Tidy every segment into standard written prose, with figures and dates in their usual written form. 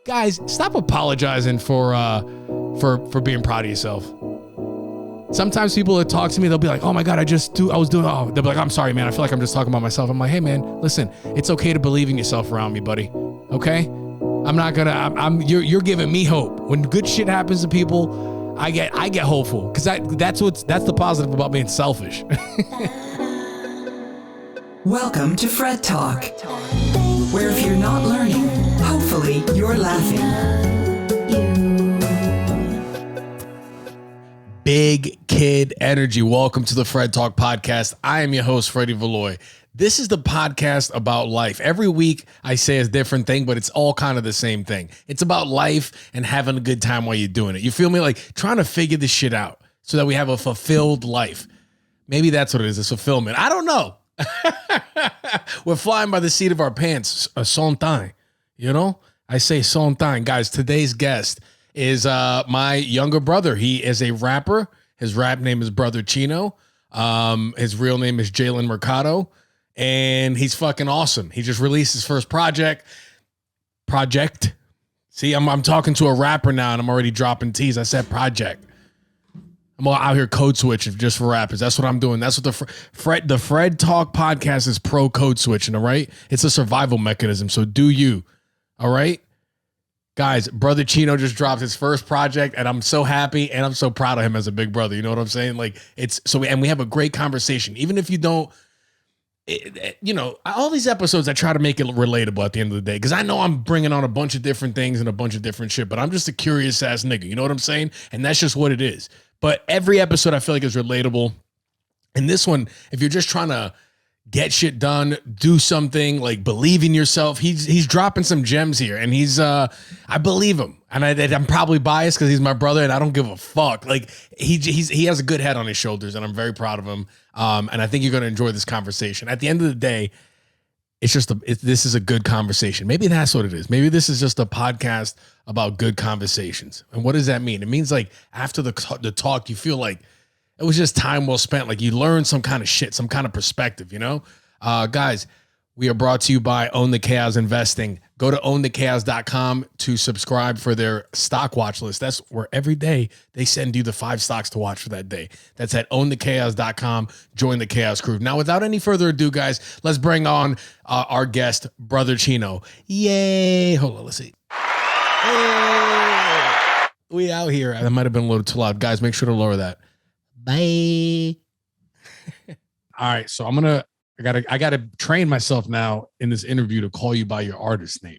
Guys, stop apologizing for being proud of yourself. Sometimes people that talk to me, they'll be like, oh my God, they'll be like, I'm sorry, man. I feel like I'm just talking about myself. I'm like, hey man, listen, it's okay to believe in yourself around me, buddy. Okay? You're giving me hope. When good shit happens to people, I get hopeful. Cause that's the positive about being selfish. Welcome to Fred Talk, where if you're not learning, hopefully you're laughing. Big kid energy. Welcome to the Fred Talk podcast. I am your host, Freddie Valoy. This is the podcast about life. Every week I say a different thing, but it's all kind of the same thing. It's about life and having a good time while you're doing it. You feel me? Like trying to figure this shit out so that we have a fulfilled life. Maybe that's what it is, a fulfillment. I don't know. We're flying by the seat of our pants. Son time. You know? I say son time. Guys, today's guest is my younger brother. He is a rapper. His rap name is Brotherchino. His real name is Jalen Mercado. And he's fucking awesome. He just released his first project. See, I'm talking to a rapper now and I'm already dropping T's. I said project. I'm all out here code switching just for rappers. That's what I'm doing. That's what the Fred Talk podcast is, pro code switching, all right? It's a survival mechanism, so do you, all right? Guys, Brotherchino just dropped his first project, and I'm so happy, and I'm so proud of him as a big brother. You know what I'm saying? Like, and we have a great conversation. Even if you don't, all these episodes, I try to make it relatable at the end of the day, because I know I'm bringing on a bunch of different things and a bunch of different shit, but I'm just a curious ass nigga. You know what I'm saying? And that's just what it is. But every episode I feel like is relatable. And this one, if you're just trying to get shit done, do something, like believe in yourself, he's dropping some gems here, and I believe him, and I'm probably biased because he's my brother, and I don't give a fuck. Like he has a good head on his shoulders, and I'm very proud of him. And I think you're gonna enjoy this conversation. At the end of the day, this is a good conversation. Maybe that's what it is. Maybe this is just a podcast about good conversations. And what does that mean? It means like after the talk, you feel like it was just time well spent. Like you learned some kind of shit, some kind of perspective, you know? Guys, we are brought to you by Own the Chaos Investing. Go to ownthechaos.com to subscribe for their stock watch list. That's where every day they send you the 5 stocks to watch for that day. That's at ownthechaos.com. Join the Chaos Crew. Now, without any further ado, guys, let's bring on our guest, Brotherchino. Yay. Hold on, let's see. Hey. We out here. That might have been a little too loud. Guys, make sure to lower that. Bye. All right, so I gotta train myself now in this interview to call you by your artist name.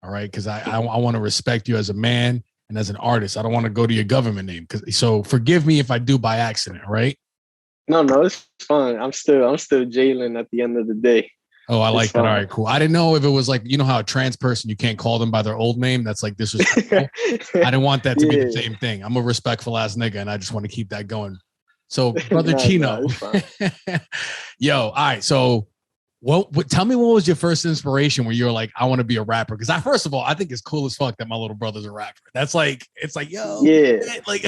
All right, because I want to respect you as a man and as an artist. I don't want to go to your government name. So forgive me if I do by accident. Right? No, it's fine. I'm still Jalen at the end of the day. Oh, I like that. All right, cool. I didn't know if it was like, you know how a trans person, you can't call them by their old name. That's like disrespectful. I didn't want that to be the same thing. I'm a respectful ass nigga, and I just want to keep that going. So, Brotherchino, yo, all right. So, tell me what was your first inspiration where you were like, I want to be a rapper? Because first of all, I think it's cool as fuck that my little brother's a rapper. That's like, it's like, yo, yeah, man, like,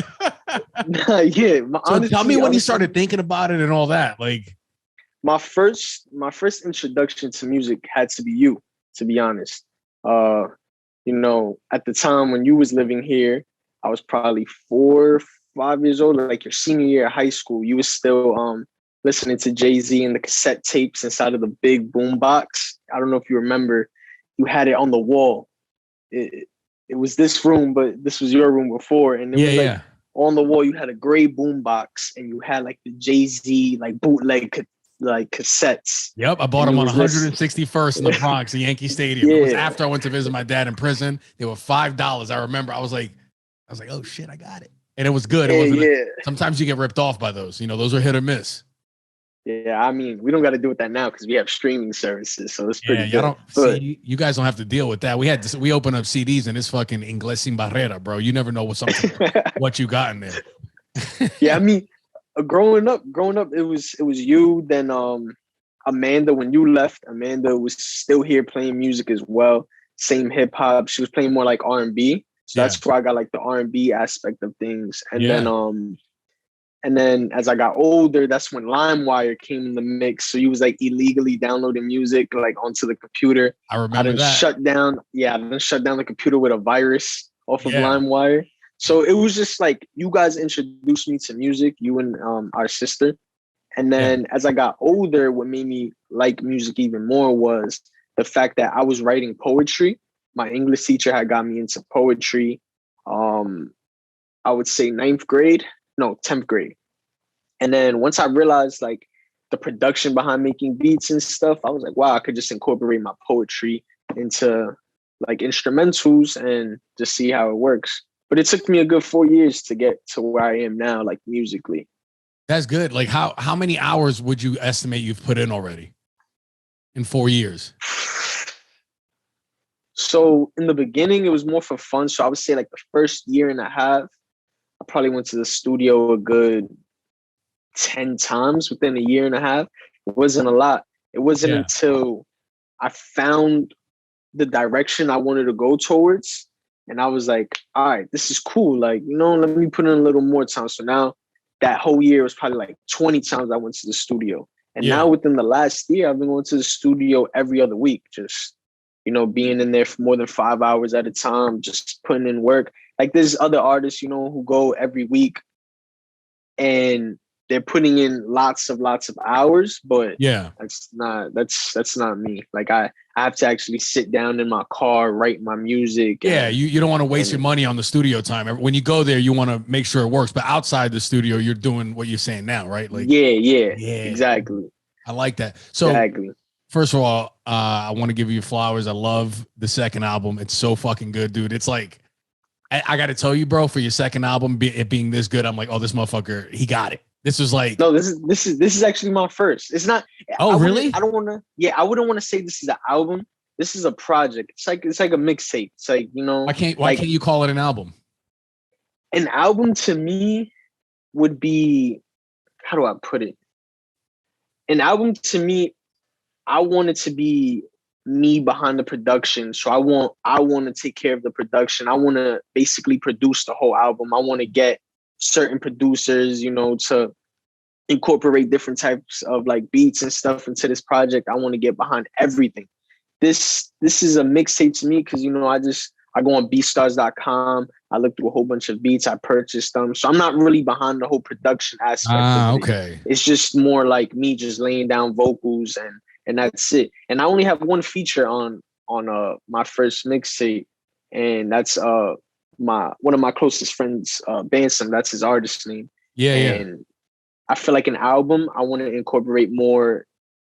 yeah. So honestly, tell me when you started thinking about it and all that. Like, my first introduction to music had to be you. To be honest, at the time when you was living here, I was probably 4 or 5 years old, like your senior year of high school. You was still listening to Jay-Z and the cassette tapes inside of the big boom box. I don't know if you remember, you had it on the wall. It was this room, but this was your room before. And it was on the wall, you had a gray boom box and you had like the Jay-Z like bootleg like cassettes. Yep, I bought them on 161st in the Bronx, the Yankee Stadium. It was after I went to visit my dad in prison. They were $5. I remember I was like, oh shit, I got it. And it was good. It wasn't sometimes you get ripped off by those. You know, those are hit or miss. Yeah, I mean, we don't got to deal with that now because we have streaming services, so it's pretty good. You guys don't have to deal with that. We open up CDs and it's fucking Inglés sin barrera, bro. You never know what you got in there. Yeah, I mean, growing up, it was you. Then Amanda, when you left, Amanda was still here playing music as well. Same hip hop. She was playing more like R&B. So that's where I got like the R&B aspect of things. And And then as I got older, that's when LimeWire came in the mix. So you was like illegally downloading music like onto the computer. I remember that. I done shut down the computer with a virus off of Yeah. LimeWire. So it was just like you guys introduced me to music, you and our sister. And then as I got older, what made me like music even more was the fact that I was writing poetry. My English teacher had got me into poetry. I would say 10th grade. And then once I realized like the production behind making beats and stuff, I was like, wow, I could just incorporate my poetry into like instrumentals and just see how it works. But it took me a good 4 years to get to where I am now, like musically. That's good. Like how many hours would you estimate you've put in already in 4 years? So in the beginning, it was more for fun. So I would say like the first year and a half, I probably went to the studio a good 10 times within a year and a half. It wasn't a lot. It wasn't until I found the direction I wanted to go towards. And I was like, all right, this is cool. Like, let me put in a little more time. So now that whole year was probably like 20 times I went to the studio. And now within the last year, I've been going to the studio every other week, just, being in there for more than 5 hours at a time, just putting in work. Like there's other artists, who go every week and they're putting in lots of hours, but that's not me. Like I have to actually sit down in my car, write my music. Yeah, you don't want to waste your money on the studio time. When you go there, you want to make sure it works. But outside the studio, you're doing what you're saying now, right? Like exactly. I like that. So first of all, I want to give you flowers. I love the second album. It's so fucking good, dude. It's like I got to tell you, bro, for your second album, it being this good, I'm like, oh, this motherfucker, he got it. This was like this is actually my first. It's not. Oh, really? I don't want to. Yeah, I wouldn't want to say this is an album. This is a project. It's like a mixtape. It's like Why can't you call it an album? An album to me would be, how do I put it? An album to me, I want it to be me behind the production. So I want to take care of the production. I want to basically produce the whole album. I want to get certain producers, to incorporate different types of like beats and stuff into this project. I want to get behind everything. This is a mixtape to me because I go on beatstars.com. I look through a whole bunch of beats. I purchased them. So I'm not really behind the whole production aspect of it. Okay. It's just more like me just laying down vocals and that's it. And I only have one feature on my first mixtape, and that's one of my closest friends, Bansom. That's his artist name. And I feel like an album, I want to incorporate more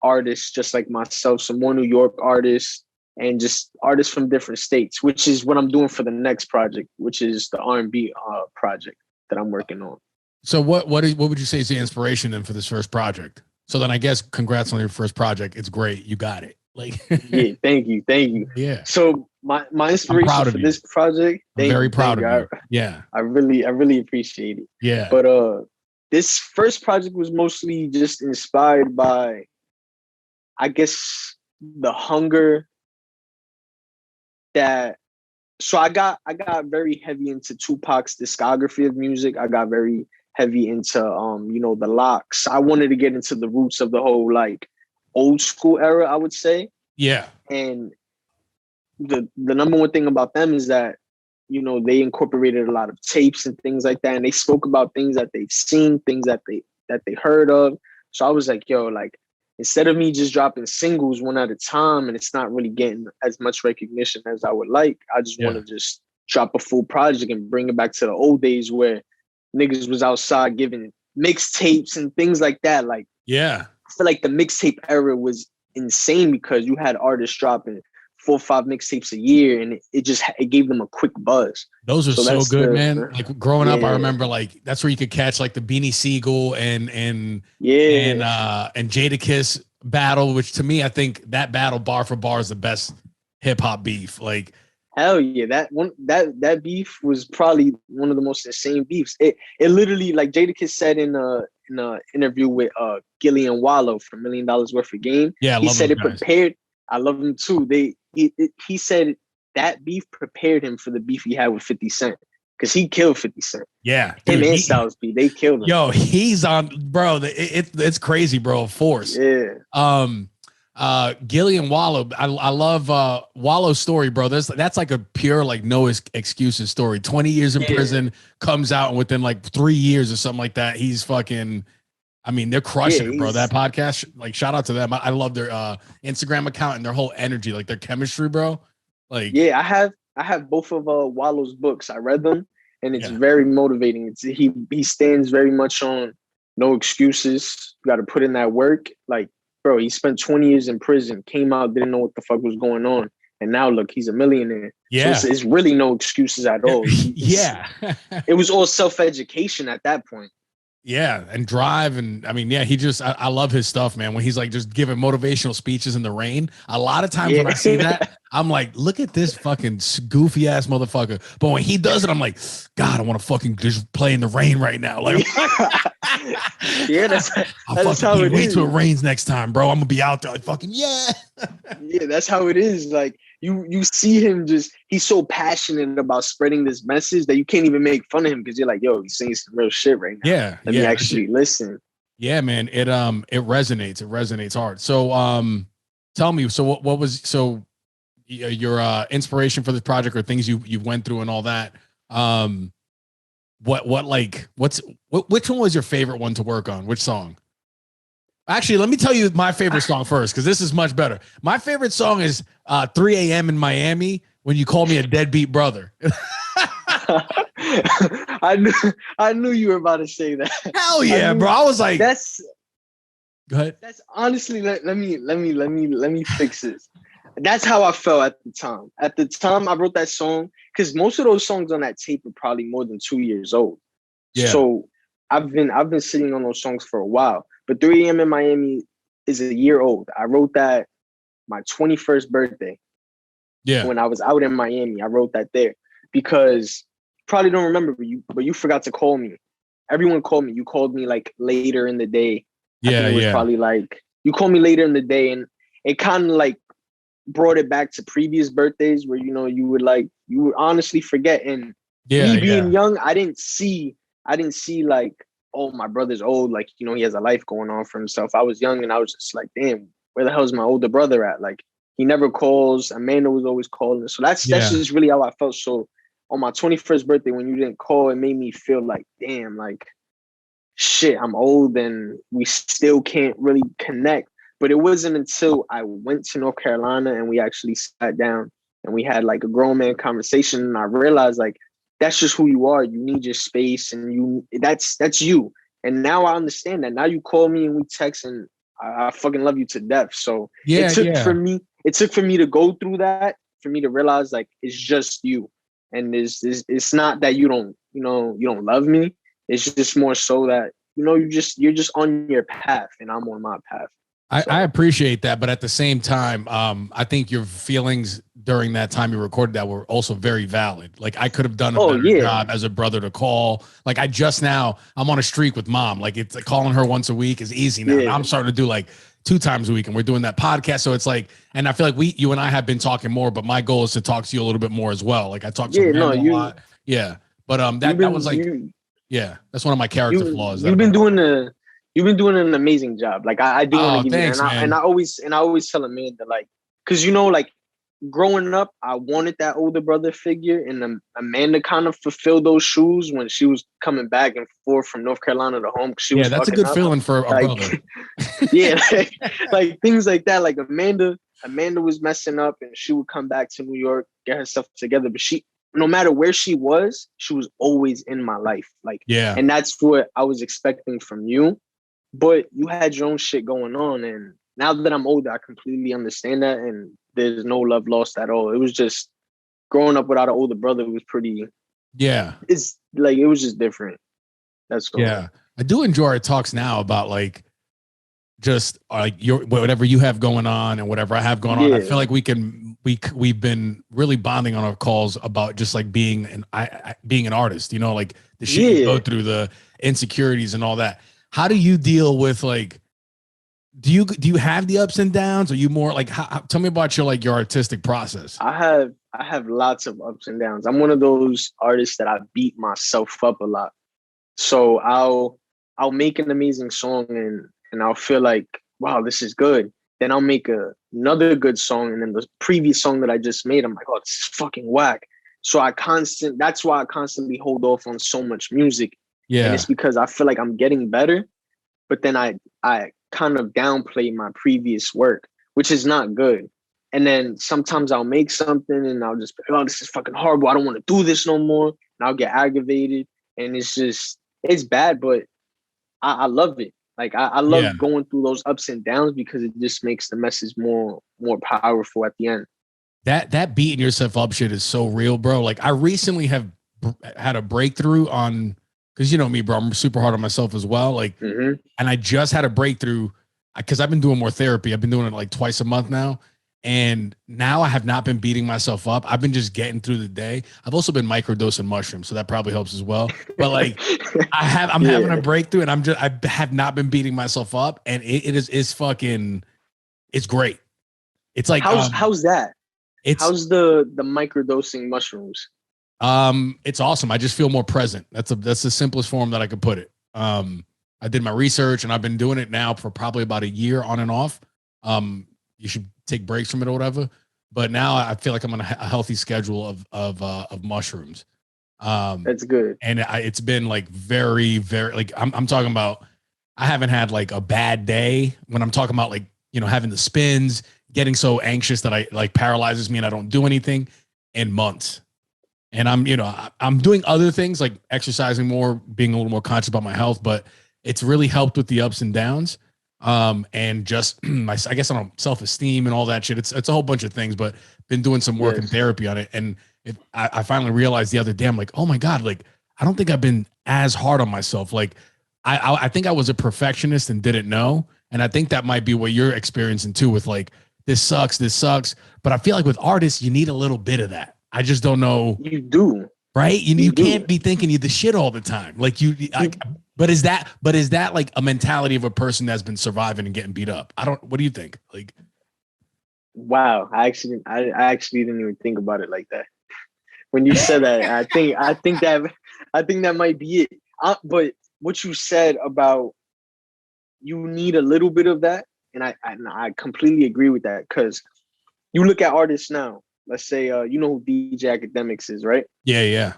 artists just like myself, some more New York artists, and just artists from different states, which is what I'm doing for the next project, which is the R&B project that I'm working on. So what would you say is the inspiration then for this first project? So then I guess congrats on your first project. It's great. You got it. Like yeah, thank you. Yeah. So my inspiration for this project, I'm very proud of you. Yeah. I really appreciate it. Yeah. But this first project was mostly just inspired by, I guess, the hunger so I got very heavy into Tupac's discography of music. I got very heavy into the locks. I wanted to get into the roots of the whole like old school era, I would say. Yeah. And the number one thing about them is that they incorporated a lot of tapes and things like that, and they spoke about things that they've seen, things that they heard of. So I was like, yo, like instead of me just dropping singles one at a time and it's not really getting as much recognition as I would like, I just want to just drop a full project and bring it back to the old days where niggas was outside giving mixtapes and things like that. Like, yeah, I feel like the mixtape era was insane because you had artists dropping 4 or 5 mixtapes a year, and it gave them a quick buzz. Those are so good, man. Like growing up, I remember like that's where you could catch like the Beanie Siegel and Jadakiss battle, which to me, I think that battle bar for bar is the best hip hop beef. Like hell yeah, that beef was probably one of the most insane beefs. It literally, like Jadakiss said in a interview with Gillian Wallows from $1 Million Worth of Game. Yeah, he said it prepared. I love him too. He said that beef prepared him for the beef he had with 50 Cent. because he killed 50 Cent. Yeah, Him dude, and Styles P, they killed him. Yo, he's on, bro. It's crazy, bro. Force. Yeah. Gillian Wallow. I love Wallow's story, bro. That's like a pure like no excuses story. 20 years in prison, comes out, and within like 3 years or something like that, he's fucking. I mean, they're crushing it, bro. That podcast, like, shout out to them. I love their Instagram account and their whole energy, like their chemistry, bro. Like, yeah, I have both of Wallow's books. I read them, and it's very motivating. He stands very much on no excuses. You got to put in that work. Like, bro, he spent 20 years in prison, came out, didn't know what the fuck was going on, and now look, he's a millionaire. Yeah, so it's really no excuses at all. Yeah, it was all self-education at that point. Yeah, and drive, and I mean, yeah, he just I love his stuff, man. When he's like just giving motivational speeches in the rain, a lot of times when I see that, I'm like, look at this fucking goofy ass motherfucker. But when he does it, I'm like, God, I want to fucking just play in the rain right now. Like, yeah, that's how it is. Wait till it rains next time, bro. I'm gonna be out there like fucking yeah. Yeah, that's how it is. Like you see him he's so passionate about spreading this message that you can't even make fun of him because you're like, yo, he's saying some real shit right now. Yeah. Let me actually listen. Yeah, man. It resonates. It resonates hard. So tell me, so what was your inspiration for this project or things you went through and all that? Which one was your favorite one to work on? Which song? Actually, let me tell you my favorite song first, because this is much better. My favorite song is 3 a.m. in Miami, when you call me a deadbeat brother. I knew you were about to say that. Hell yeah, bro. I was like, go ahead. That's honestly, let me fix this. That's how I felt at the time. At the time I wrote that song, because most of those songs on that tape are probably more than 2 years old. Yeah. So I've been sitting on those songs for a while. But 3 a.m. in Miami is a year old. I wrote that my 21st birthday. Yeah. When I was out in Miami, I wrote that there because probably don't remember, but you forgot to call me. Everyone called me. You called me like later in the day. Yeah, it was probably like you called me later in the day, and it kind of like brought it back to previous birthdays where you would honestly forget. And me being young, I didn't see like, oh, my brother's old, like, he has a life going on for himself. I was young and I was just like, damn, where the hell is my older brother at? Like, he never calls. Amanda was always calling. So that's just really how I felt. So on my 21st birthday, when you didn't call, it made me feel like, damn, like, shit, I'm old and we still can't really connect. But it wasn't until I went to North Carolina and we actually sat down and we had like a grown man conversation, and I realized like, that's just who you are. You need your space, and that's you. And now I understand that. Now you call me and we text, and I fucking love you to death. So it took for me to go through that, for me to realize like it's just you. And it's not that you don't love me. It's just more so that, you're just on your path and I'm on my path. I appreciate that, but at the same time, I think your feelings during that time you recorded that were also very valid. Like, I could have done a better job as a brother to call. Like, I'm on a streak with mom. Like, it's like calling her once a week is easy now. Yeah. I'm starting to do like 2 times a week, and we're doing that podcast. So it's like, and I feel like you and I have been talking more, but my goal is to talk to you a little bit more as well. Like, I talk to you a lot. Yeah. But that was like, that's one of my character flaws. You've been doing an amazing job. Like, I do want to give you, and I always tell Amanda, like, because like growing up, I wanted that older brother figure, and Amanda kind of fulfilled those shoes when she was coming back and forth from North Carolina to home. She was that's a good feeling for a brother. Yeah, like things like that. Like Amanda was messing up, and she would come back to New York, get herself together, but no matter where she was always in my life. Like, and that's what I was expecting from you. But you had your own shit going on, and now that I'm older, I completely understand that, and there's no love lost at all. It was just growing up without an older brother was pretty. Yeah, it's like it was just different. That's cool. Yeah. I do enjoy our talks now about like just like whatever you have going on and whatever I have going on. I feel like we've been really bonding on our calls about just like being an artist. Like the shit you go through, the insecurities and all that. How do you deal with like, do you have the ups and downs? Are you more like, tell me about your artistic process? I I have lots of ups and downs. I'm one of those artists that I beat myself up a lot. So I'll make an amazing song and I'll feel like, wow, this is good. Then I'll make another good song, and then the previous song that I just made, I'm like, oh, this is fucking whack. So that's why I constantly hold off on so much music. Yeah. And it's because I feel like I'm getting better, but then I kind of downplay my previous work, which is not good. And then sometimes I'll make something and I'll just be, oh, this is fucking horrible. I don't want to do this no more. And I'll get aggravated. And it's bad, but I love it. Like I love going through those ups and downs because it just makes the message more powerful at the end. That beating yourself up shit is so real, bro. Like I recently have had a breakthrough on, because you know me, bro, I'm super hard on myself as well. Like, and I just had a breakthrough because I've been doing more therapy. I've been doing it like twice a month now. And now I have not been beating myself up. I've been just getting through the day. I've also been microdosing mushrooms, so that probably helps as well. But like I'm having a breakthrough and I have not been beating myself up. And it's fucking, it's great. It's like, how's that? How's the microdosing mushrooms? It's awesome. I just feel more present. That's the simplest form that I could put it. I did my research and I've been doing it now for probably about a year on and off. You should take breaks from it or whatever. But now I feel like I'm on a healthy schedule of mushrooms. That's good. And it's been like very, very, like I'm talking about, I haven't had like a bad day when I'm talking about like, you know, having the spins, getting so anxious that I like paralyzes me and I don't do anything in months. And I'm doing other things like exercising more, being a little more conscious about my health, but it's really helped with the ups and downs. And just I guess on self-esteem and all that shit. It's a whole bunch of things, but been doing some work in therapy on it. And I finally realized the other day, I'm like, oh my God, like, I don't think I've been as hard on myself. Like I think I was a perfectionist and didn't know. And I think that might be what you're experiencing too with like, this sucks. But I feel like with artists, you need a little bit of that. I just don't know. You do. Right? You can't be thinking you the shit all the time. Like but is that like a mentality of a person that's been surviving and getting beat up? What do you think? Like, wow. I actually didn't even think about it like that. When you said that, I think that might be it. But what you said about you need a little bit of that, and I completely agree with that, because you look at artists now. Let's say you know who DJ Academics is, right? Yeah.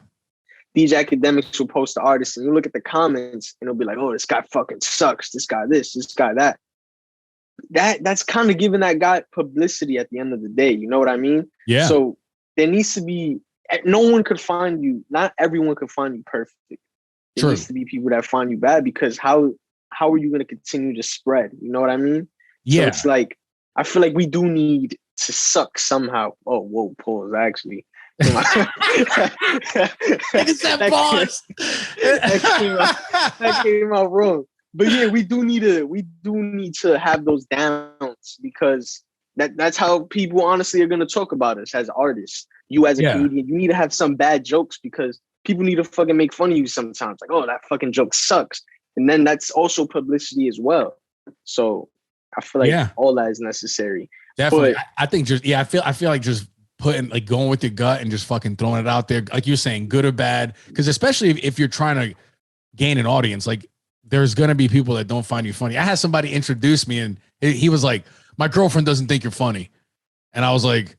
DJ Academics will post the artist, and you look at the comments, and it'll be like, "Oh, this guy fucking sucks. This guy this guy that." That's kind of giving that guy publicity at the end of the day. You know what I mean? Yeah. So there needs to be. No one could find you. Not everyone could find you perfect. There needs to be people that find you bad, because how are you going to continue to spread? You know what I mean? Yeah. So it's like, I feel like we do need to suck somehow. Oh, whoa, pause. Actually, that came out wrong. But yeah, we do need to have those downs, because that's how people honestly are going to talk about us as artists. You as a comedian, you need to have some bad jokes, because people need to fucking make fun of you sometimes. Like, oh, that fucking joke sucks. And then that's also publicity as well. So I feel like all that is necessary. Definitely. But I think I feel like just putting, like, going with your gut and just fucking throwing it out there, like you're saying, good or bad. Because especially if you're trying to gain an audience, like, there's going to be people that don't find you funny. I had somebody introduce me and he was like, my girlfriend doesn't think you're funny. And I was like,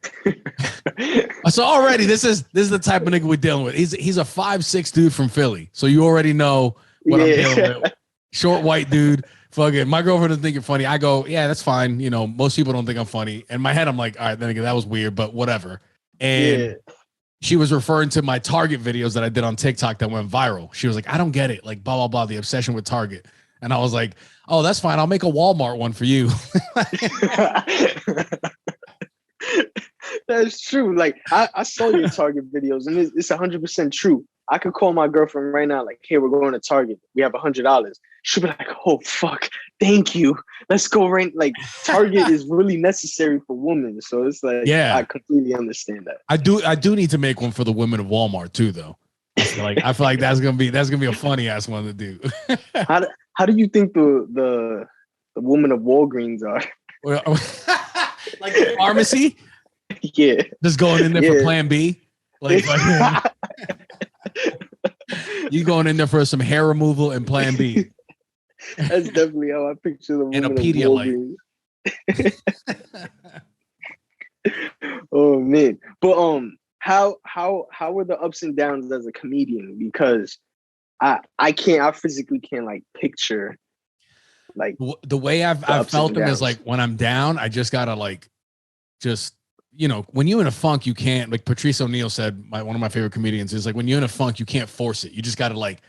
so already this is the type of nigga we're dealing with. He's a 5'6" dude from Philly. So you already know what I'm dealing with. Short white dude. Fucking, my girlfriend doesn't think you're funny. I go, yeah, that's fine. You know, most people don't think I'm funny. In my head, I'm like, all right, then again, that was weird, but whatever. And she was referring to my Target videos that I did on TikTok that went viral. She was like, I don't get it. Like, blah, blah, blah, the obsession with Target. And I was like, oh, that's fine. I'll make a Walmart one for you. That's true. Like, I saw your Target videos, and it's 100% true. I could call my girlfriend right now, like, hey, we're going to Target. We have $100. She'll be like, oh, fuck, thank you. Let's go right. Like, Target is really necessary for women. So it's like, I completely understand that. I do need to make one for the women of Walmart too, though. I feel like that's gonna be a funny ass one to do. How do you think the women of Walgreens are? Like the pharmacy? Yeah. Just going in there for plan B. Like you going in there for some hair removal and plan B. That's definitely how I picture the And a woman of Pedialyte. Walgreens. Oh man. But how were the ups and downs as a comedian? Because I physically can't like picture like the way I've felt them is like when I'm down, I just gotta like just when you're in a funk, you can't, like Patrice O'Neal said, one of my favorite comedians, is like when you're in a funk, you can't force it. You just gotta like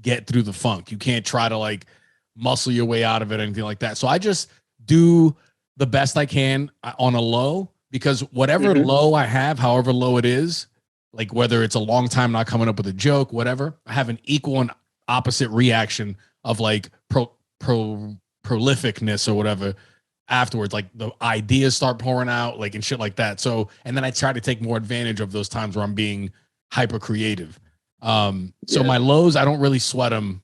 get through the funk. You can't try to like muscle your way out of it or anything like that. So I just do the best I can on a low, because whatever low I have, however low it is, like whether it's a long time not coming up with a joke, whatever, I have an equal and opposite reaction of like prolificness or whatever afterwards. Like the ideas start pouring out, like and shit like that. So, and then I try to take more advantage of those times where I'm being hyper creative. So my lows, I don't really sweat them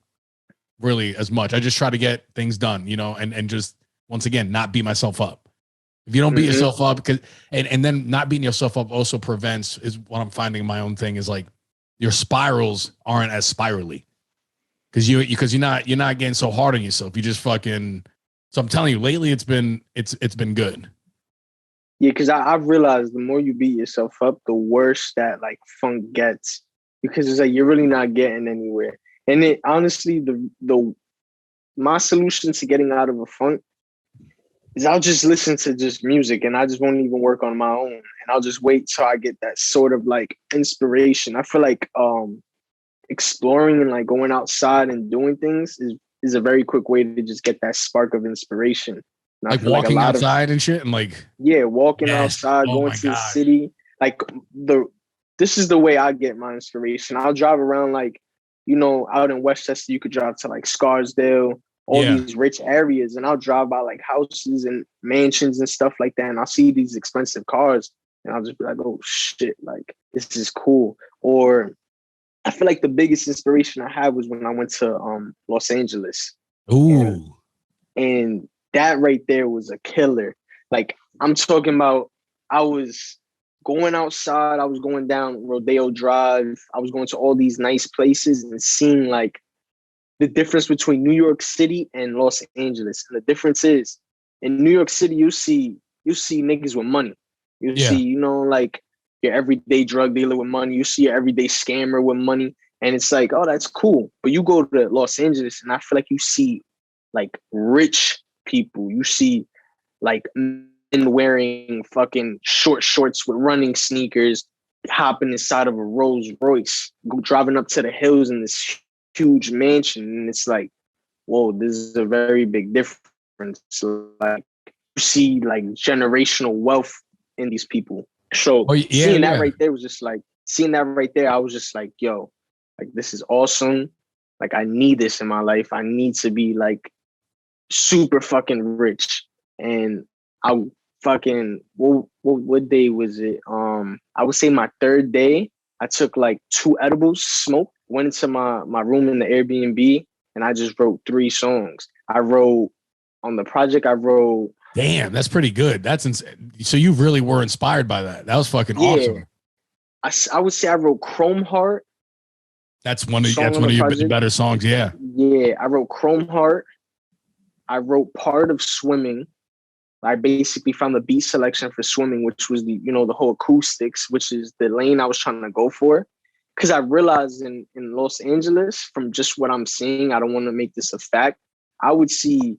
really as much. I just try to get things done, and just once again, not beat myself up. If you don't beat yourself up, because and then not beating yourself up also prevents, is what I'm finding in my own thing, is like your spirals aren't as spirally. Because you're not getting so hard on yourself. You just fucking. So I'm telling you, lately it's been good. Yeah, because I've realized the more you beat yourself up, the worse that like funk gets. Because it's like you're really not getting anywhere. And it honestly, my solution to getting out of a funk is I'll just listen to just music, and I just won't even work on my own. And I'll just wait till I get that sort of like inspiration. I feel like exploring and like going outside and doing things is a very quick way to just get that spark of inspiration. And like walking outside and shit, and like walking outside, going to the city. Like this is the way I get my inspiration. I'll drive around like, out in Westchester, you could drive to like Scarsdale, all these rich areas, and I'll drive by like houses and mansions and stuff like that, and I'll see these expensive cars, and I'll just be like, oh shit, like this is cool. Or I feel like the biggest inspiration I had was when I went to Los Angeles. Ooh. And that right there was a killer. Like I'm talking about, I was going outside, I was going down Rodeo Drive, I was going to all these nice places and seeing like the difference between New York City and Los Angeles. And the difference is, in New York City, you see niggas with money. You see, like your everyday drug dealer with money. You see your everyday scammer with money. And it's like, oh, that's cool. But you go to Los Angeles and I feel like you see like rich people. You see like men wearing fucking short shorts with running sneakers, hopping inside of a Rolls Royce, driving up to the hills in this huge mansion. And it's like, whoa, this is a very big difference. Like you see like generational wealth in these people. So seeing that right there was just like, I was just like, yo, like this is awesome. Like I need this in my life. I need to be like super fucking rich. And I fucking, what day was it? I would say my third day, I took like 2 edibles, smoked, went into my room in the Airbnb, and I just wrote 3 songs. I wrote on the project, damn, that's pretty good. That's insane. So you really were inspired by that. That was fucking awesome. I would say I wrote Chrome Heart. That's one of your better songs. Yeah. Yeah. I wrote Chrome Heart. I wrote Part of Swimming. I basically found the beat selection for Swimming, which was the whole acoustics, which is the lane I was trying to go for. Because I realized in Los Angeles, from just what I'm seeing, I don't want to make this a fact, I would see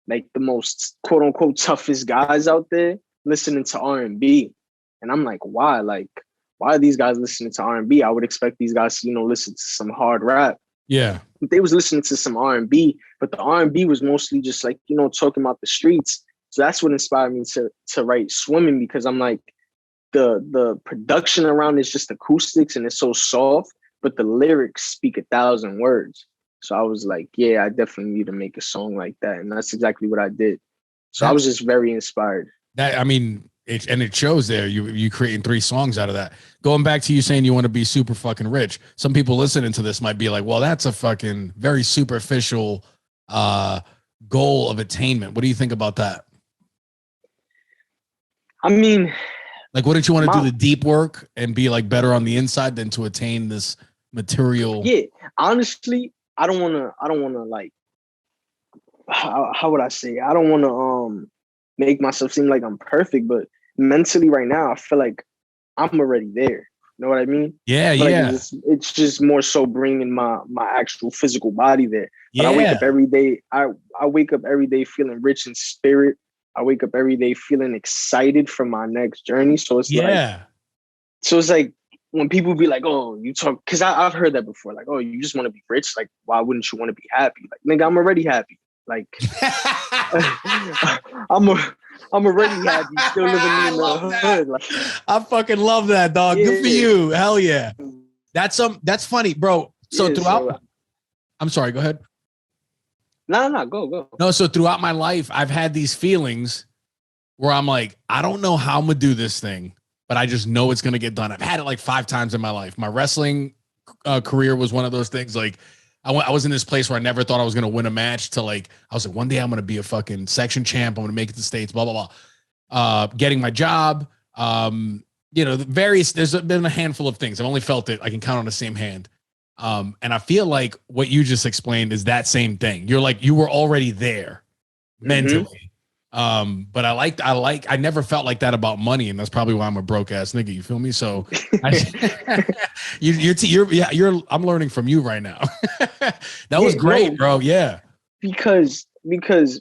like the most quote unquote toughest guys out there listening to R&B. And I'm like, why? Like, why are these guys listening to R&B? I would expect these guys to, listen to some hard rap. Yeah. But they was listening to some R&B, but the R&B was mostly just like, talking about the streets. So that's what inspired me to write Swimming, because I'm like, the production around is just acoustics and it's so soft, but the lyrics speak 1,000 words. So I was like, yeah, I definitely need to make a song like that. And that's exactly what I did. So I was just very inspired. It shows there. You creating 3 songs out of that. Going back to you saying you want to be super fucking rich. Some people listening to this might be like, well, that's a fucking very superficial goal of attainment. What do you think about that? I mean, Like, wouldn't you want to do my the deep work and be like better on the inside than to attain this material? yeah, honestly, I don't wanna like how would I say? I don't wanna make myself seem like I'm perfect, but mentally right now I feel like I'm already there. You know what I mean? Yeah, I feel like yeah, it's just more so bringing my actual physical body there. But I wake up yeah, every day. I wake up every day feeling rich in spirit. I wake up every day feeling excited for my next journey. yeah. So it's like when people be like, "Oh, you talk," because I've heard that before. Like, "Oh, you just want to be rich. Like, why wouldn't you want to be happy?" Like, nigga, I'm already happy. Like, I'm a, I'm already happy, still living I in the love that. hood. Like, I fucking love that, dog. Good for yeah, you. Hell yeah. That's funny, bro. So yeah. throughout, So I'm sorry, go ahead. no, go. No, so throughout my life, I've had these feelings where I'm like, I don't know how I'm gonna do this thing, but I just know it's gonna get done. I've had it like 5 times in my life. My wrestling career was one of those things. Like, I was in this place where I never thought I was gonna win a match. To like, I was like, one day I'm gonna be a fucking section champ. I'm gonna make it to the States. Blah blah blah. Getting my job. The various. There's been a handful of things. I've only felt it. I can count on the same hand. And I feel like what you just explained is that same thing. You're like, you were already there Mm-hmm. mentally. But I never felt like that about money, and that's probably why I'm a broke ass nigga. You feel me? So I'm learning from you right now. That was great, No, bro. Yeah. because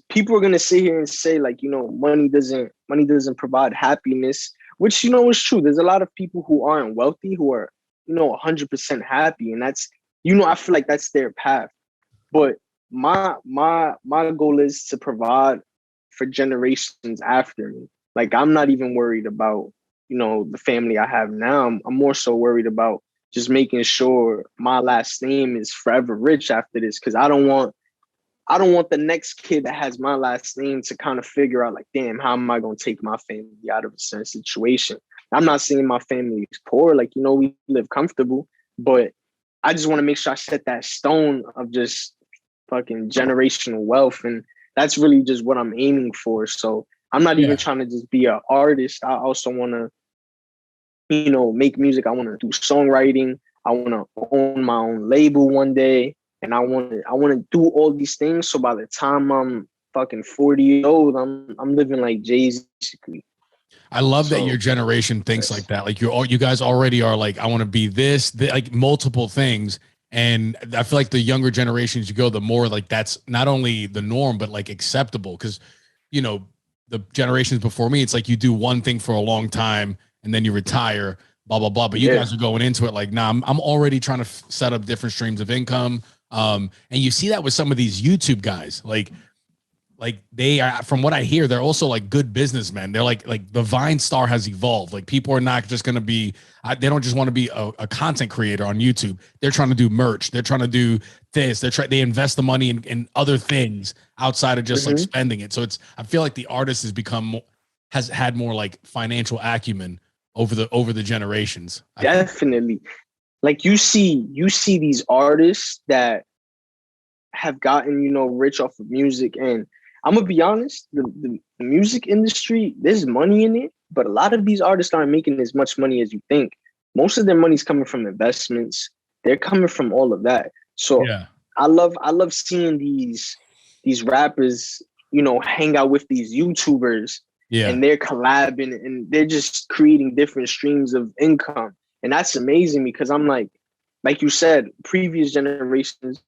people are gonna sit here and say like, money doesn't provide happiness, which is true. There's a lot of people who aren't wealthy who are 100% happy, and that's I feel like that's their path. But my goal is to provide for generations after me. Like, I'm not even worried about the family I have now. I'm more so worried about just making sure my last name is forever rich after this, because I don't want the next kid that has my last name to kind of figure out like, damn, how am I going to take my family out of a certain situation? I'm not saying my family is poor, like, we live comfortable, but I just want to make sure I set that stone of just fucking generational wealth. And that's really just what I'm aiming for. So I'm not even Yeah. trying to just be an artist. I also want to, make music. I want to do songwriting. I want to own my own label one day. And I want to do all these things. So by the time I'm fucking 40 years old, I'm living like Jay-Z basically. I love that your So generation thinks like that's that. Like you guys already are like, I want to be this, like multiple things. And I feel like the younger generations you go, the more like that's not only the norm, but like acceptable. Cause you know, the generations before me, it's like you do one thing for a long time and then you retire, blah, blah, blah. But you yeah. guys are going into it like, nah, I'm already trying to set up different streams of income. And you see that with some of these YouTube guys, like they are, from what I hear, they're also like good businessmen. They're like the Vine star has evolved. Like people are not just going to be, they don't just want to be a content creator on YouTube. They're trying to do merch. They're trying to do this. They invest the money in other things outside of just like Hmm. spending it. So I feel like the artist has had more like financial acumen over the generations. I think. Definitely. Like, you see these artists that have gotten, rich off of music. And I'm gonna be honest, the music industry, there's money in it, but a lot of these artists aren't making as much money as you think. Most of their money's coming from investments. They're coming from all of that. So Yeah. I love seeing these rappers, hang out with these YouTubers, Yeah. and they're collabing and they're just creating different streams of income. And that's amazing because I'm like you said, previous generations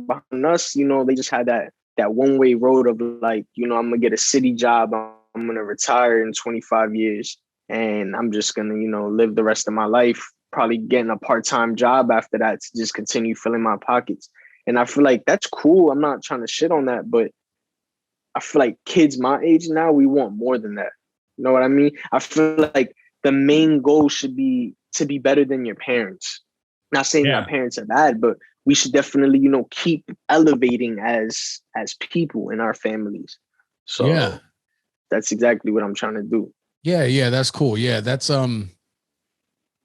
behind us, they just had that one way road of like, I'm gonna get a city job, I'm gonna retire in 25 years, and I'm just gonna, live the rest of my life, probably getting a part-time job after that to just continue filling my pockets. And I feel like that's cool. I'm not trying to shit on that, but I feel like kids my age now, we want more than that. You know what I mean? I feel like the main goal should be to be better than your parents. Not saying our Yeah. parents are bad, but we should definitely, keep elevating as people in our families. Yeah. So that's exactly what I'm trying to do. Yeah. Yeah. That's cool. Yeah.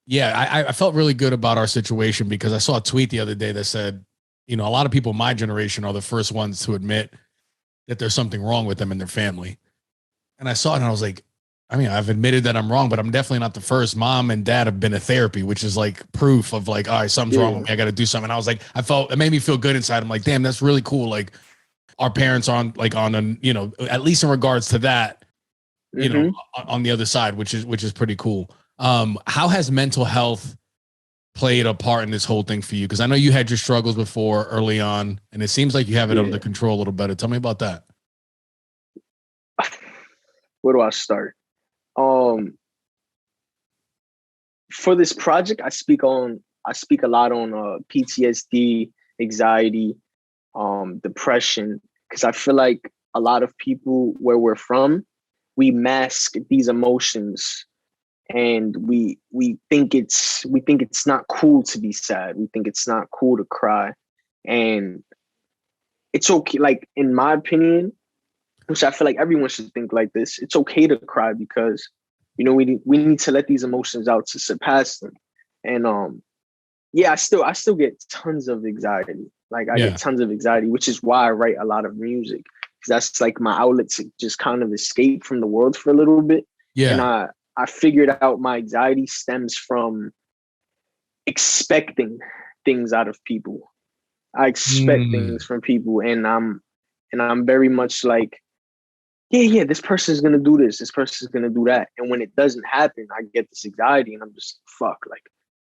Yeah, I felt really good about our situation because I saw a tweet the other day that said, a lot of people my generation are the first ones to admit that there's something wrong with them and their family. And I saw it and I was like, I mean, I've admitted that I'm wrong, but I'm definitely not the first. Mom and dad have been to therapy, which is like proof of like, all right, something's wrong with me. I got to do something. And I was like, it made me feel good inside. I'm like, damn, that's really cool. Like our parents are on a, at least in regards to that, Mm-hmm. on the other side, which is pretty cool. How has mental health played a part in this whole thing for you? Because I know you had your struggles before early on, and it seems like you have it under control a little better. Tell me about that. Where do I start? For this project, I speak a lot on PTSD, anxiety, depression, because I feel like a lot of people where we're from, we mask these emotions, and we think it's not cool to be sad. We think it's not cool to cry, and it's okay. Like in my opinion, which I feel like everyone should think like this, it's okay to cry because we need to let these emotions out to surpass them. And I still get tons of anxiety. Like I get tons of anxiety, which is why I write a lot of music, because that's like my outlet to just kind of escape from the world for a little bit. Yeah. And I figured out my anxiety stems from expecting things out of people. I expect things from people, and I'm very much like, yeah, this person is gonna do this person is gonna do that. And when it doesn't happen, I get this anxiety, and I'm just fuck, like,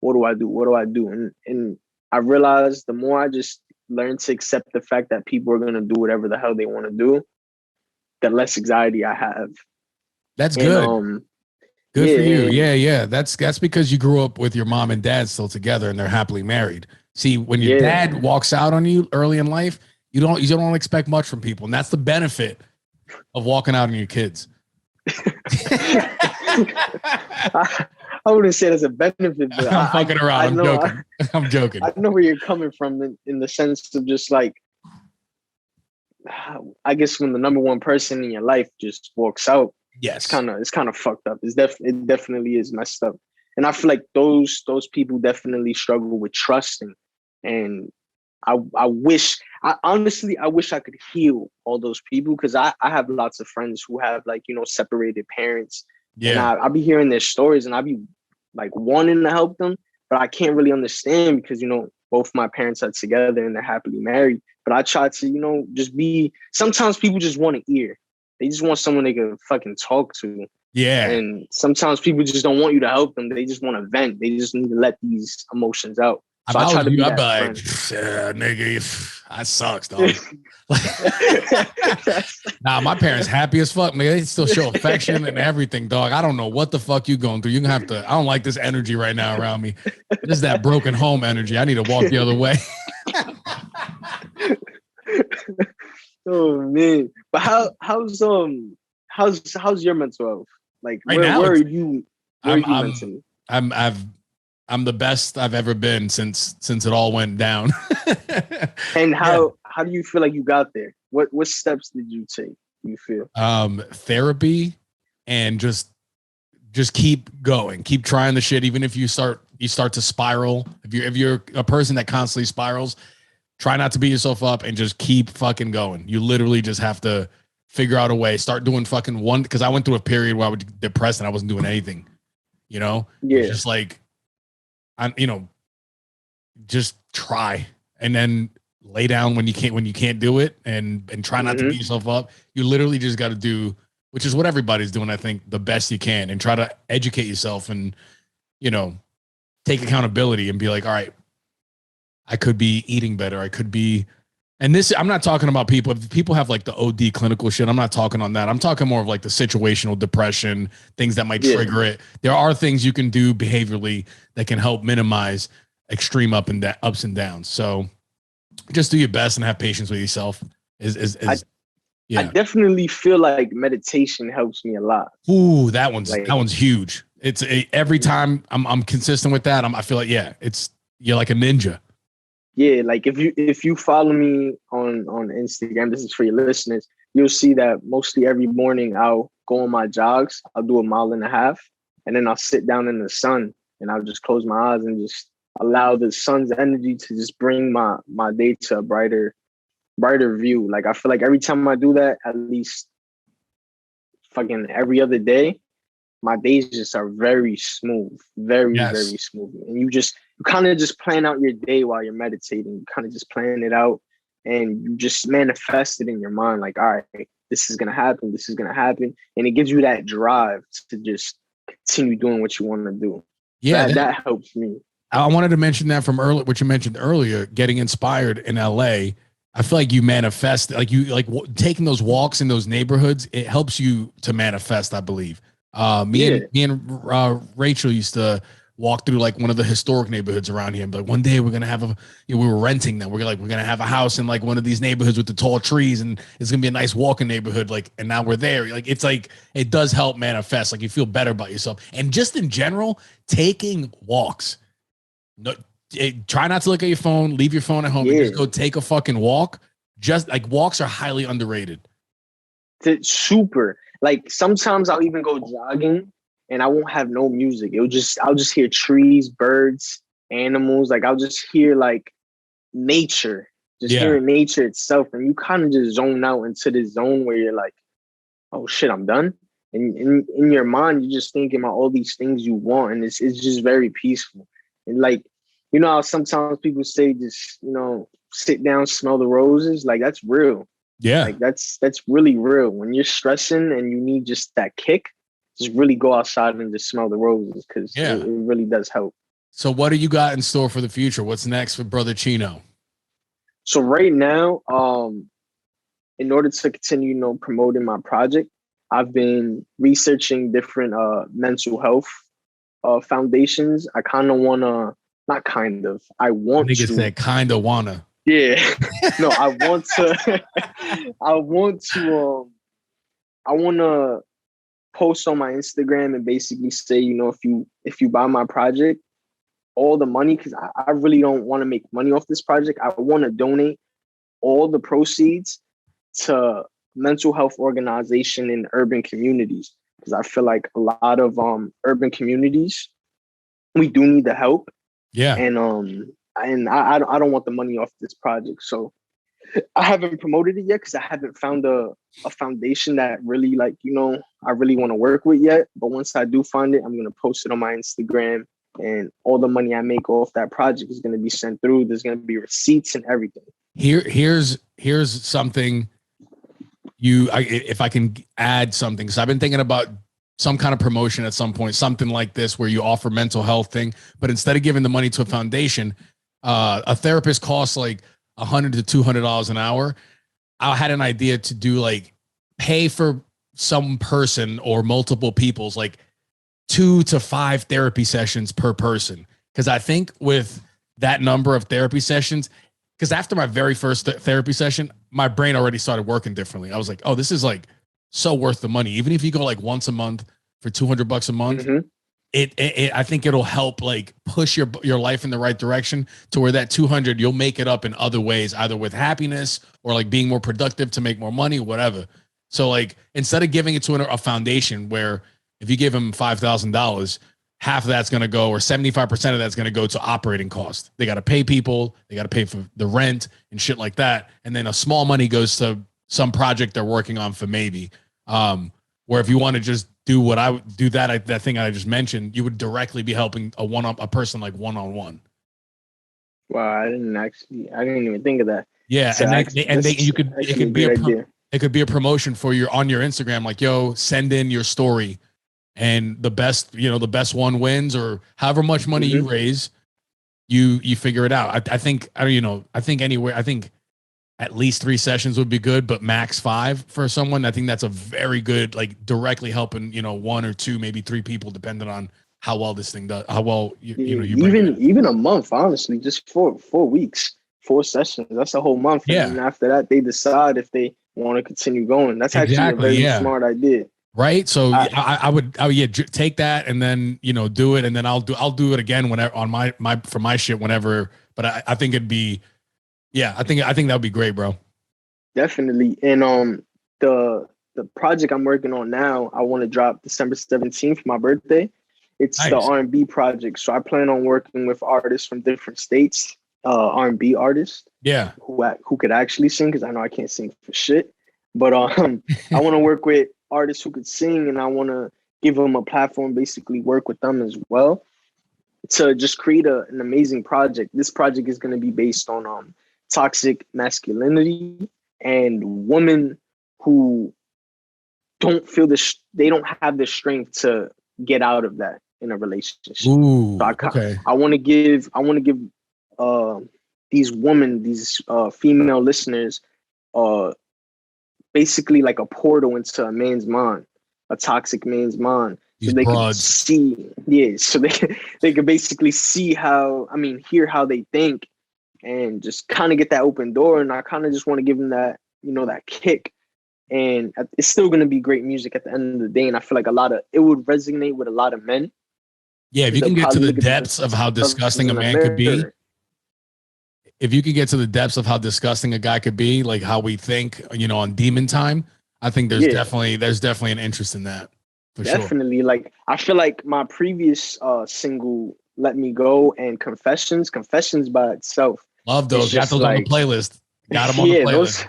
what do I do? What do I do? And I realized the more I just learn to accept the fact that people are gonna do whatever the hell they want to do, the less anxiety I have. That's good. Good for you. Yeah. That's because you grew up with your mom and dad still together and they're happily married. See, when your dad walks out on you early in life, you don't expect much from people. And that's the benefit of walking out on your kids. I wouldn't say it's a benefit, but I'm fucking around. I'm joking. I'm joking. I know where you're coming from in the sense of just like, I guess when the number one person in your life just walks out, yes, it's kind of fucked up. It definitely is messed up. And I feel like those people definitely struggle with trusting. And I wish I could heal all those people, because I have lots of friends who have like, separated parents. Yeah. And I'll be hearing their stories and I'll be like wanting to help them, but I can't really understand because, both my parents are together and they're happily married. But I try to, sometimes people just want an ear. They just want someone they can fucking talk to. Yeah. And sometimes people just don't want you to help them. They just want to vent. They just need to let these emotions out. So I try to be that friend. Nigga, that sucks, dog. Nah, my parents happy as fuck, man. They still show affection and everything, dog. I don't know what the fuck you going through. You're gonna have to. I don't like this energy right now around me. This is that broken home energy. I need to walk the other way. Oh man, but how's your mental health? Like right now, where are you? Mentally? I'm the best I've ever been since it all went down. And how do you feel like you got there? What steps did you take? You feel therapy, and just keep going, keep trying the shit. Even if you start to spiral, if you're a person that constantly spirals, try not to beat yourself up and just keep fucking going. You literally just have to figure out a way. Start doing fucking one, because I went through a period where I was depressed and I wasn't doing anything. Yeah, just like. Just try, and then lay down when you can't do it, and try not to beat yourself up. You literally just got to do, which is what everybody's doing, I think, the best you can, and try to educate yourself and, take accountability and be like, all right, I could be eating better. I could be, and this, I'm not talking about people. If people have like the OD clinical shit, I'm not talking on that. I'm talking more of like the situational depression, things that might trigger it. There are things you can do behaviorally that can help minimize extreme ups and downs. So just do your best and have patience with yourself. I definitely feel like meditation helps me a lot. Ooh, that one's huge. It's every time I'm consistent with that. I feel like, you're like a ninja. Yeah, like if you follow me on Instagram, this is for your listeners, you'll see that mostly every morning I'll go on my jogs. I'll do 1.5 miles, and then I'll sit down in the sun and I'll just close my eyes and just allow the sun's energy to just bring my day to a brighter view. Like I feel like every time I do that, at least fucking every other day, my days just are very smooth, very, Yes. very smooth. And you kind of just plan out your day while you're meditating. You kind of just plan it out and you just manifest it in your mind. Like, all right, this is going to happen. This is going to happen. And it gives you that drive to just continue doing what you want to do. Yeah. That helps me. I wanted to mention that from earlier, what you mentioned earlier, getting inspired in LA. I feel like you manifest, like taking those walks in those neighborhoods. It helps you to manifest, I believe. Me and Rachel used to walk through like one of the historic neighborhoods around here. But one day we're gonna have we were renting them. We're gonna have a house in like one of these neighborhoods with the tall trees, and it's gonna be a nice walking neighborhood. Like, and now we're there. Like, it's like it does help manifest. Like, you feel better about yourself, and just in general, taking walks. No, try not to look at your phone. Leave your phone at home and just go take a fucking walk. Just like walks are highly underrated. It's super. Like sometimes I'll even go jogging and I won't have no music. I'll just hear trees, birds, animals. Like I'll just hear like nature, hearing nature itself. And you kind of just zone out into this zone where you're like, oh shit, I'm done. And in your mind, you're just thinking about all these things you want. And it's just very peaceful. And like, you know how sometimes people say just, you know, sit down, smell the roses. Like that's real. Yeah. Like that's really real. When you're stressing and you need just that kick, just really go outside and just smell the roses because it really does help. So what do you got in store for the future? What's next for Brotherchino? So right now, in order to continue, you know, promoting my project, I've been researching different mental health foundations. I kind of want to, not kind of, I want to. Said kind of wanna. Yeah. No, I want to, I want to post on my Instagram and basically say, you know, if you buy my project, all the money, because I really don't want to make money off this project. I want to donate all the proceeds to mental health organization in urban communities, because I feel like a lot of urban communities, we do need the help. Yeah. And I don't want the money off this project. So I haven't promoted it yet because I haven't found a foundation that really, like, you know, I really want to work with yet. But once I do find it, I'm going to post it on my Instagram, and all the money I make off that project is going to be sent through. There's going to be receipts and everything. Here's something if I can add something, because I've been thinking about some kind of promotion at some point, something like this where you offer mental health thing, but instead of giving the money to a foundation, a therapist costs like $100 to $200 an hour. I had an idea to do like pay for some person or multiple people's like 2 to 5 therapy sessions per person. Because I think with that number of therapy sessions, because after my very first therapy session, my brain already started working differently. I was like, oh, this is like so worth the money. Even if you go like once a month for $200 a month, I think it'll help like push your life in the right direction to where that 200, you'll make it up in other ways, either with happiness or like being more productive to make more money, whatever. So like, instead of giving it to a foundation where if you give them $5,000, half of that's going to go, or 75% of that's going to go to operating costs. They got to pay people, they got to pay for the rent and shit like that. And then a small money goes to some project they're working on for maybe, where if you want to just do what I would do, that thing I just mentioned, you would directly be helping a person like one-on-one. Wow. I didn't even think of that. Yeah. So it could be a promotion for on your Instagram, like, yo, send in your story and the best one wins, or however much money you raise, you figure it out. I think at least 3 sessions would be good, but max 5 for someone. I think that's a very good, like, directly helping, 1 or 2, maybe 3 people, depending on how well this thing does, how well you even a month, honestly, just 4 weeks, 4 sessions. That's a whole month. Yeah. And after that, they decide if they want to continue going. That's actually a very smart idea. Right. So I would take that and then, do it. And then I'll do it again whenever on my shit whenever. But I think it'd be, I think that would be great, bro. Definitely. And the project I'm working on now, I want to drop December 17th for my birthday. It's nice. The R&B project. So I plan on working with artists from different states, R&B artists. Yeah. Who could actually sing, because I know I can't sing for shit. But I want to work with artists who could sing, and I want to give them a platform, basically work with them as well to just create an amazing project. This project is going to be based on toxic masculinity and women who don't feel they don't have the strength to get out of that in a relationship. Ooh, So okay. I want to give these women, these female listeners, basically like a portal into a man's mind, a toxic man's mind. So These they could broads. see, so they could basically see hear how they think, and just kind of get that open door. And I kind of just want to give them that, that kick. And it's still going to be great music at the end of the day. And I feel like it would resonate with a lot of men. Yeah, if you can get to the depths of how disgusting a man could be, if you can get to the depths of how disgusting a guy could be, like how we think, on demon time, I think there's definitely an interest in that. For definitely. Sure. Like, I feel like my previous single, Let Me Go, and Confessions by itself. Love those. Got those on the playlist. Got them on the playlist.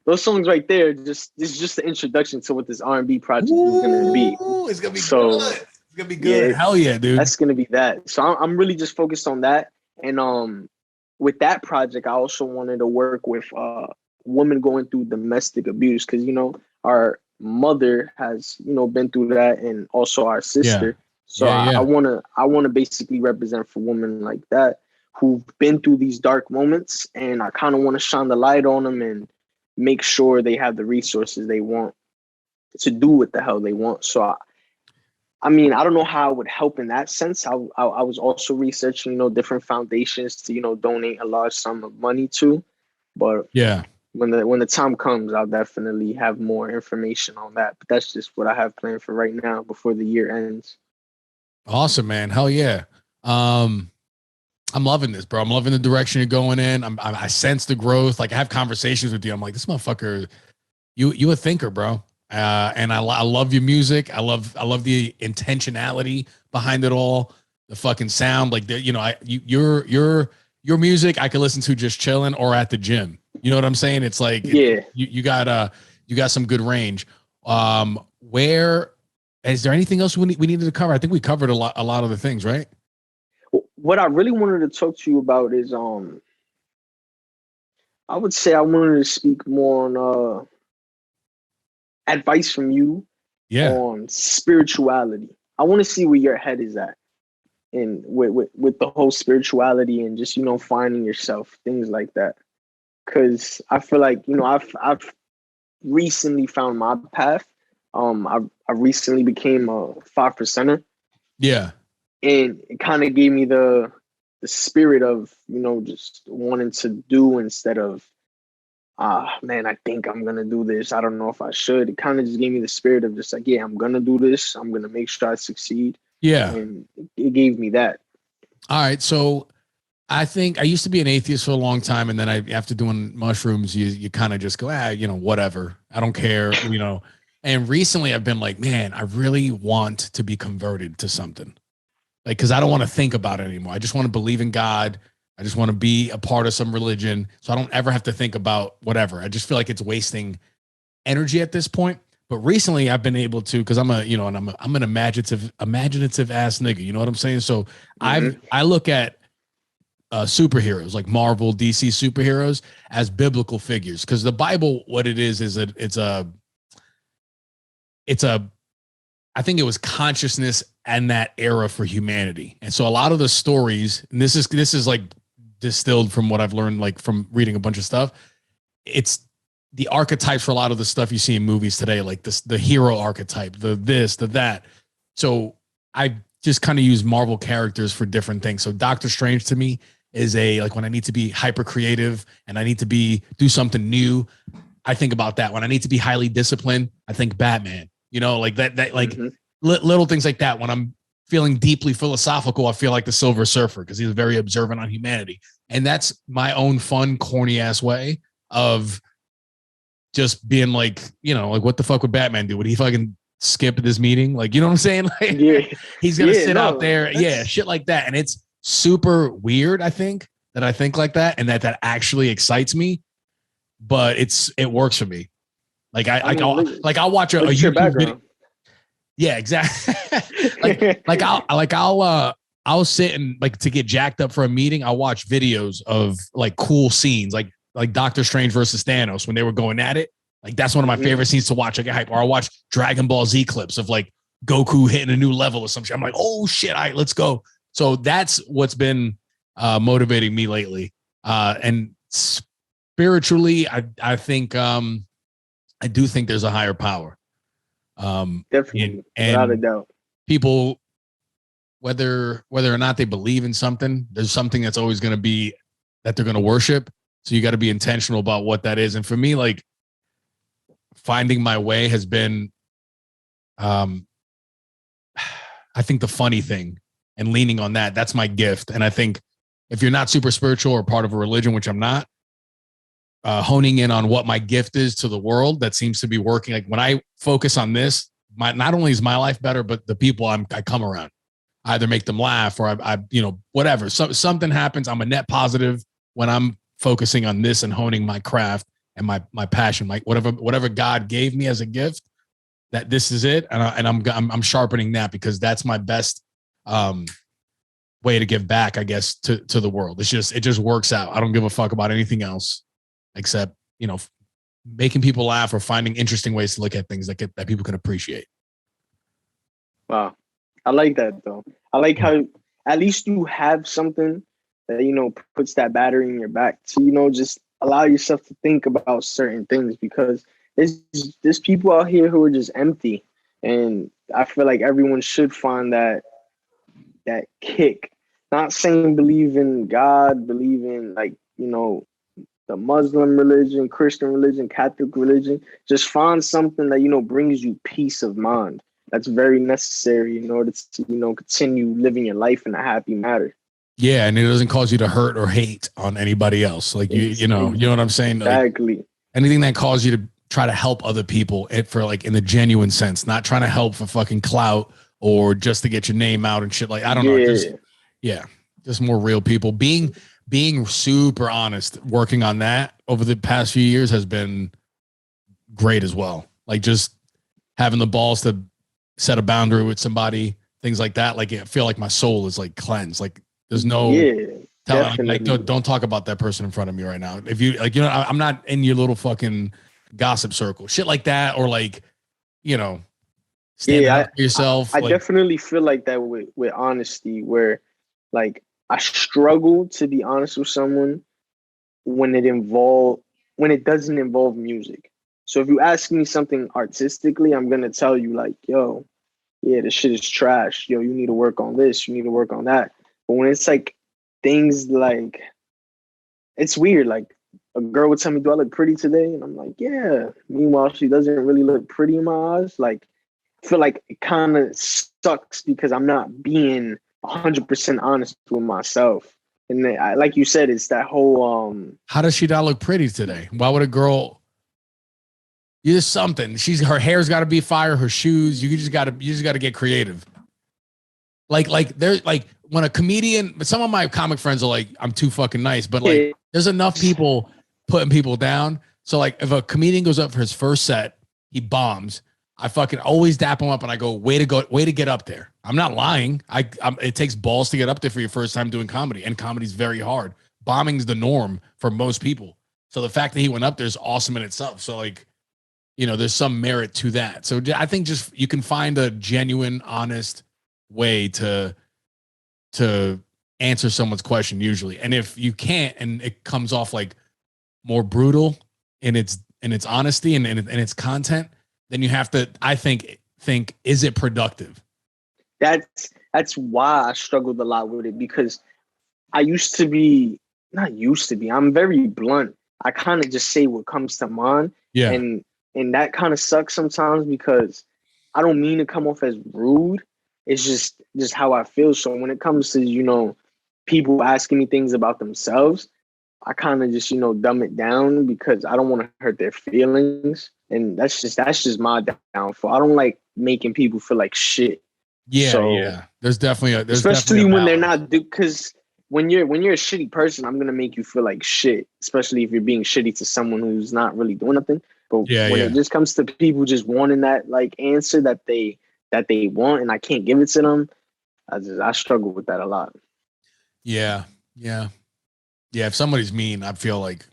Those songs right there, it's just the introduction to what this R&B project is going to be. It's going to be good. It's going to be good. Yeah, hell yeah, dude. That's going to be that. So I'm really just focused on that. And with that project, I also wanted to work with women going through domestic abuse because, our mother has, been through that, and also our sister. Yeah. So I want to basically represent for women like that who've been through these dark moments, and I kind of want to shine the light on them and make sure they have the resources they want to do what the hell they want. So I don't know how it would help in that sense. I was also researching, different foundations to, donate a large sum of money to, but yeah, when the time comes, I'll definitely have more information on that. But that's just what I have planned for right now before the year ends. Awesome, man. Hell yeah. I'm loving this, bro. I'm loving the direction you're going in. I sense the growth. Like, I have conversations with you. I'm like, this motherfucker, you a thinker, bro. And I love your music. I love the intentionality behind it all. The fucking sound, like, your music I could listen to just chilling or at the gym. You know what I'm saying? It's like, you got some good range. Where is there anything else we needed to cover? I think we covered a lot of the things, right? What I really wanted to talk to you about is, I would say I wanted to speak more on advice from you on spirituality. I want to see where your head is at, and with the whole spirituality and just, finding yourself, things like that. Because I feel like, I've recently found my path. I recently became a 5%er. Yeah. And it kind of gave me the spirit of, just wanting to do instead of, man, I think I'm going to do this. I don't know if I should. It kind of just gave me the spirit of just like, yeah, I'm going to do this. I'm going to make sure I succeed. Yeah. And it gave me that. All right. So I think I used to be an atheist for a long time. And then after doing mushrooms, you kind of just go, whatever. I don't care, And recently I've been like, man, I really want to be converted to something. Like, because I don't want to think about it anymore. I just want to believe in God. I just want to be a part of some religion. So I don't ever have to think about whatever. I just feel like it's wasting energy at this point. But recently I've been able to, because I'm an imaginative ass nigga. You know what I'm saying? So I look at superheroes like Marvel, DC superheroes as biblical figures. Because the Bible, what it is it's a I think it was consciousness and that era for humanity. And so a lot of the stories, and this is like distilled from what I've learned, like from reading a bunch of stuff. It's the archetypes for a lot of the stuff you see in movies today, like the hero archetype, the this, the that. So I just kind of use Marvel characters for different things. So Doctor Strange to me is like when I need to be hyper creative and I need to do something new, I think about that. When I need to be highly disciplined, I think Batman. Like that like little things like that. When I'm feeling deeply philosophical, I feel like the Silver Surfer because he's very observant on humanity. And that's my own fun, corny ass way of just being like, like what the fuck would Batman do? Would he fucking skip this meeting? Like, you know what I'm saying? Like, he's going to sit out there. Yeah, shit like that. And it's super weird, I think, that I think like that and that actually excites me. But it works for me. Like I'll watch a YouTube video. Yeah, exactly. I'll sit and like to get jacked up for a meeting. I'll watch videos of like cool scenes, like Doctor Strange versus Thanos when they were going at it. Like that's one of my favorite scenes to watch. I get hype. Or I'll watch Dragon Ball Z clips of like Goku hitting a new level or some shit. I'm like, oh shit, all right, let's go. So that's what's been motivating me lately. And spiritually, I think I do think there's a higher power. Definitely, and without a doubt. People, whether or not they believe in something, there's something that's always going to be that they're going to worship. So you got to be intentional about what that is. And for me, like finding my way has been, I think the funny thing and leaning on that, that's my gift. And I think if you're not super spiritual or part of a religion, which I'm not, honing in on what my gift is to the world, that seems to be working. Like when I focus on this, not only is my life better, but the people I come around, I either make them laugh or I whatever. So something happens. I'm a net positive when I'm focusing on this and honing my craft and my passion, like whatever God gave me as a gift, that this is it. And I'm sharpening that because that's my best way to give back, I guess, to the world. It just works out. I don't give a fuck about anything else except, making people laugh or finding interesting ways to look at things that people can appreciate. Wow. I like that though. I like how at least you have something that, puts that battery in your back to, just allow yourself to think about certain things, because there's people out here who are just empty. And I feel like everyone should find that kick. Not saying believe in God, believe in the Muslim religion, Christian religion, Catholic religion. Just find something that, brings you peace of mind. That's very necessary in order to, continue living your life in a happy manner. Yeah, and it doesn't cause you to hurt or hate on anybody else. Like you know what I'm saying? Exactly. Like, anything that causes you to try to help other people for like in the genuine sense, not trying to help for fucking clout or just to get your name out and shit. Like I don't know, just more real people. Being super honest, working on that over the past few years has been great as well. Like just having the balls to set a boundary with somebody, things like that. Like I feel like my soul is like cleansed. Like there's no telling, like don't talk about that person in front of me right now. If you like, I'm not in your little fucking gossip circle, shit like that, or like, stand up for yourself. I definitely feel like that with honesty, where like I struggle to be honest with someone when it doesn't involve music. So if you ask me something artistically, I'm gonna tell you like, yo, yeah, this shit is trash. Yo, you need to work on this. You need to work on that. But when it's like things like, it's weird. Like a girl would tell me, do I look pretty today? And I'm like, yeah. Meanwhile, she doesn't really look pretty in my eyes. Like, I feel like it kind of sucks because I'm not being 100% honest with myself. And then, like you said, it's that whole how does she not look pretty today? Why would a girl? There's something. Her hair's got to be fire. Her shoes. You just got to get creative. Like there's like when a comedian. Some of my comic friends are like, I'm too fucking nice, but like there's enough people putting people down. So like if a comedian goes up for his first set, he bombs. I fucking always dap him up and I go, way to get up there. I'm not lying. It takes balls to get up there for your first time doing comedy, and comedy's very hard. Bombing's the norm for most people. So the fact that he went up there is awesome in itself. So like, there's some merit to that. So I think just you can find a genuine, honest way to answer someone's question usually. And if you can't, and it comes off like more brutal in its honesty and its content, then you have to, I think, is it productive? That's why I struggled a lot with it, because I used to be, I'm very blunt. I kind of just say what comes to mind. Yeah. And that kind of sucks sometimes because I don't mean to come off as rude. It's just how I feel. So when it comes to, people asking me things about themselves, I kind of just, dumb it down because I don't want to hurt their feelings. And that's just my downfall. I don't like making people feel like shit. Yeah. So, yeah. Especially when they're not, because when you're a shitty person, I'm going to make you feel like shit, especially if you're being shitty to someone who's not really doing nothing. But when it just comes to people just wanting that like answer that they that they want and I can't give it to them, I struggle with that a lot. Yeah. Yeah. Yeah. If somebody's mean, I feel like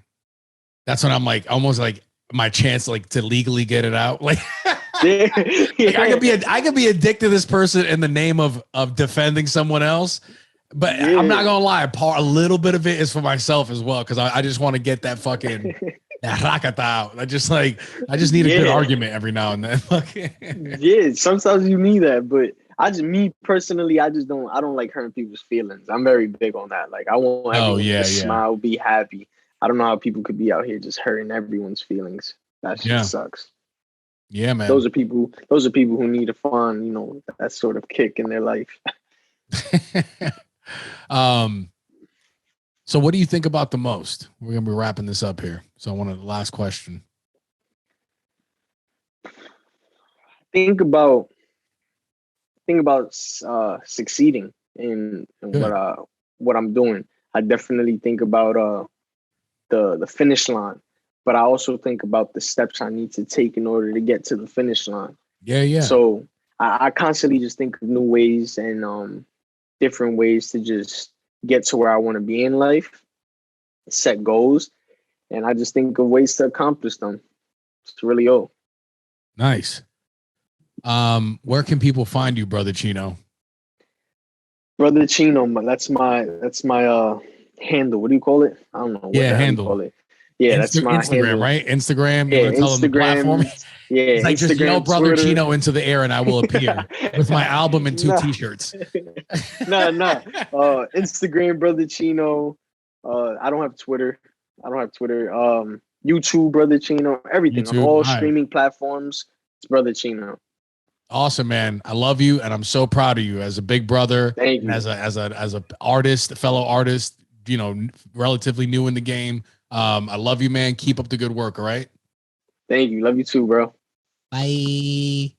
that's when I'm like, almost like my chance, like to legally get it out. Like, Yeah. like I could be addicted to this person in the name of defending someone else. But I'm not gonna lie, a little bit of it is for myself as well, because I just want to get that fucking that rakata out. I just need a good argument every now and then. Yeah, sometimes you need that, but me personally, I don't like hurting people's feelings. I'm very big on that. Like I want everyone to smile, be happy. I don't know how people could be out here just hurting everyone's feelings. That shit sucks. Yeah, man. Those are people who need to find, that sort of kick in their life. So what do you think about the most? We're gonna be wrapping this up here. So I want the last question. Think about succeeding in what I'm doing. I definitely think about the finish line, but I also think about the steps I need to take in order to get to the finish line. Yeah. So I constantly just think of new ways and different ways to just get to where I want to be in life, set goals, and I just think of ways to accomplish them. It's really all. Nice. Where can people find you, Brotherchino? Brotherchino, that's my handle. What do you call it? I don't know what handle you call it. Yeah, that's my Instagram, handle. right? Instagram. You're gonna tell them the platform. Yeah, it's like Instagram, just yell Brother Twitter. Chino into the air and I will appear with my album and 2 t-shirts. No. Instagram, Brotherchino. I don't have Twitter. YouTube, Brotherchino. Everything on all streaming platforms. It's Brotherchino. Awesome, man. I love you, and I'm so proud of you as a big brother. Thank you. As a artist, a fellow artist. Relatively new in the game. I love you, man. Keep up the good work. All right. Thank you. Love you too, bro. Bye.